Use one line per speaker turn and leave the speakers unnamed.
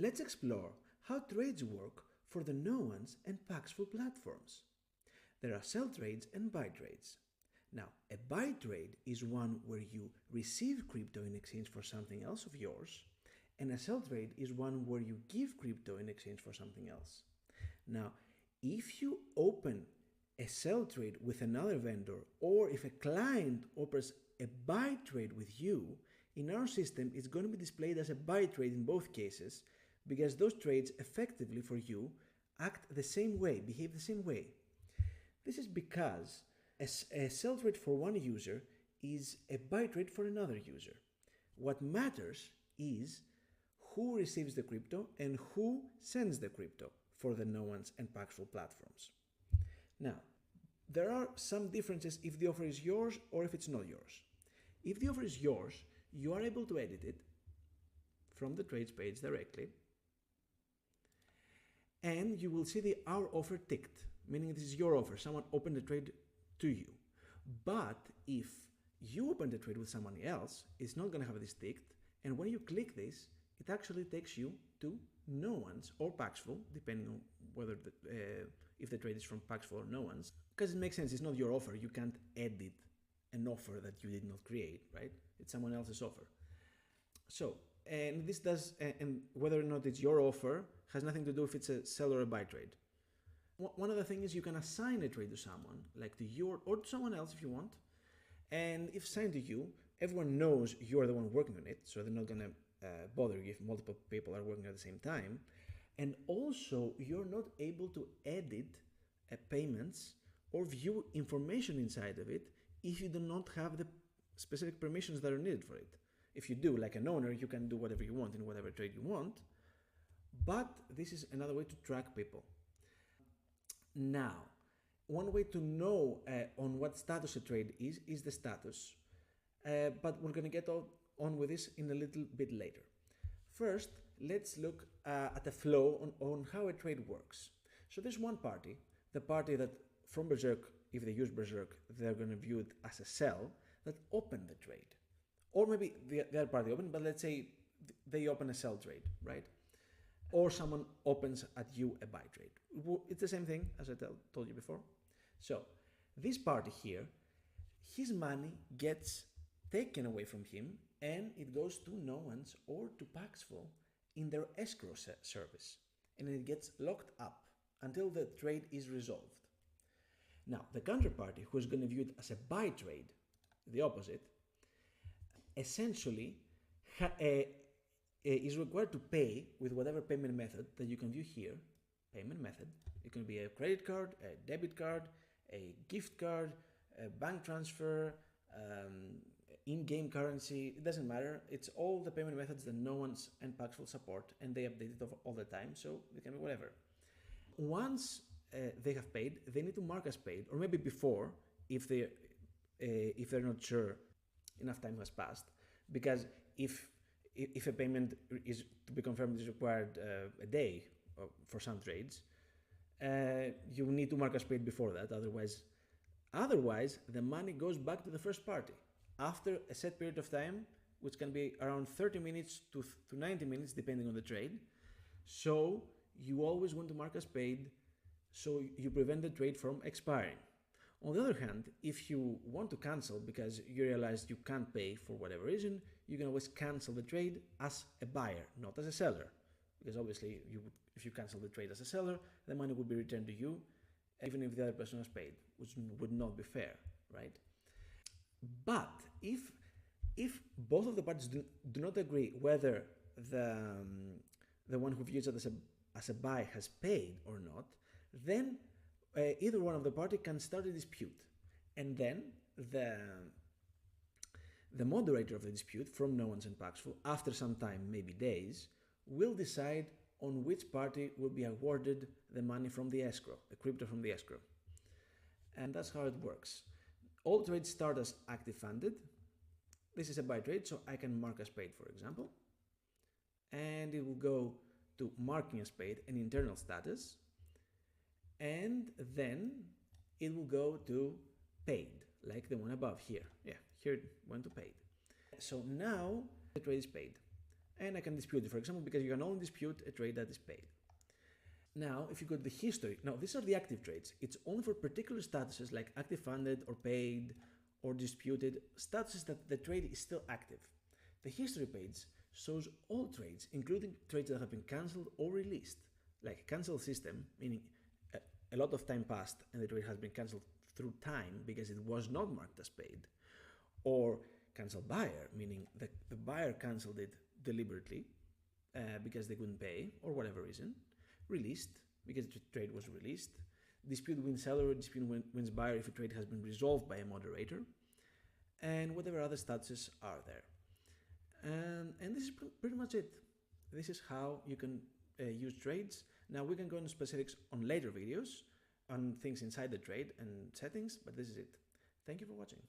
Let's explore how trades work for the NoOnes and Paxful platforms. There are sell trades and buy trades. Now, a buy trade is one where you receive crypto in exchange for something else of yours, and a sell trade is one where you give crypto in exchange for something else. Now, if you open a sell trade with another vendor, or if a client opens a buy trade with you, in our system it's going to be displayed as a buy trade in both cases, because those trades effectively for you act the same way, behave the same way. This is because a sell trade for one user is a buy trade for another user. What matters is who receives the crypto and who sends the crypto for the NoOnes and Paxful platforms. Now, there are some differences if the offer is yours or if it's not yours. If the offer is yours, you are able to edit it from the trades page directly, and you will see the Our Offer ticked, meaning this is your offer. Someone opened the trade to you. But if you open the trade with someone else, it's not going to have this ticked, and when you click this, it actually takes you to NoOnes or Paxful, depending on whether if the trade is from Paxful or NoOnes, because it makes sense. It's not your offer. You can't edit an offer that you did not create, right? It's someone else's offer. So, and this does, and whether or not it's your offer has nothing to do if it's a sell or a buy trade. One other thing is you can assign a trade to someone, like to you or to someone else if you want. And if assigned to you, everyone knows you're the one working on it, so they're not going to bother you if multiple people are working at the same time. And also, you're not able to edit payments or view information inside of it if you do not have the specific permissions that are needed for it. If you do, like an owner, you can do whatever you want in whatever trade you want, but this is another way to track people. Now, one way to know on what status a trade is the status, but we're going to get on with this in a little bit later. First, let's look at the flow on how a trade works. So there's one party, the party that from Berzrk, if they use Berzrk, they're going to view it as a sell, that opened the trade. Or maybe the other party opened, but let's say they open a sell trade, right? Or someone opens at you a buy trade. It's the same thing as I told you before. So this party here, his money gets taken away from him and it goes to NoOnes or to Paxful in their escrow service, and it gets locked up until the trade is resolved. Now, the counterparty, who is going to view it as a buy trade, the opposite, essentially is required to pay with whatever payment method that you can view here. Payment method, it can be a credit card, a debit card, a gift card, a bank transfer, in-game currency, it doesn't matter. It's all the payment methods that NoOnes and Paxful support, and they update it all the time, so it can be whatever. Once they have paid, they need to mark as paid, or maybe before, if they're not sure enough time has passed, because if a payment is to be confirmed is required a day for some trades, you need to mark as paid before that. Otherwise, the money goes back to the first party after a set period of time, which can be around 30 minutes to 90 minutes, depending on the trade. So you always want to mark as paid, so you prevent the trade from expiring. On the other hand, if you want to cancel because you realize you can't pay for whatever reason, you can always cancel the trade as a buyer, not as a seller. Because obviously, if you cancel the trade as a seller, the money would be returned to you, even if the other person has paid, which would not be fair, right? But if both of the parties do not agree whether the one who views it as a buy has paid or not, then either one of the party can start a dispute, and then the moderator of the dispute from NoOnes and Paxful, after some time, maybe days, will decide on which party will be awarded the money from the escrow, the crypto from the escrow. And that's how it works. All trades start as active funded. This is a buy trade, so I can mark as paid, for example. And it will go to marking as paid, an internal status. And then it will go to paid, like the one above here. Yeah, here it went to paid. So now the trade is paid. and I can dispute it, for example, because you can only dispute a trade that is paid. Now, if you go to the history, now these are the active trades. It's only for particular statuses like active funded or paid or disputed, statuses that the trade is still active. The history page shows all trades, including trades that have been cancelled or released, like cancel system, meaning a lot of time passed and the trade has been cancelled through time because it was not marked as paid, or cancel buyer, meaning the buyer cancelled it deliberately because they couldn't pay or whatever reason. Released, because the trade was released. Dispute wins seller, dispute wins buyer if a trade has been resolved by a moderator, and whatever other statuses are there. And this is pretty much it. This is how you can use trades. Now we can go into specifics on later videos on things inside the trade and settings, but this is it. Thank you for watching.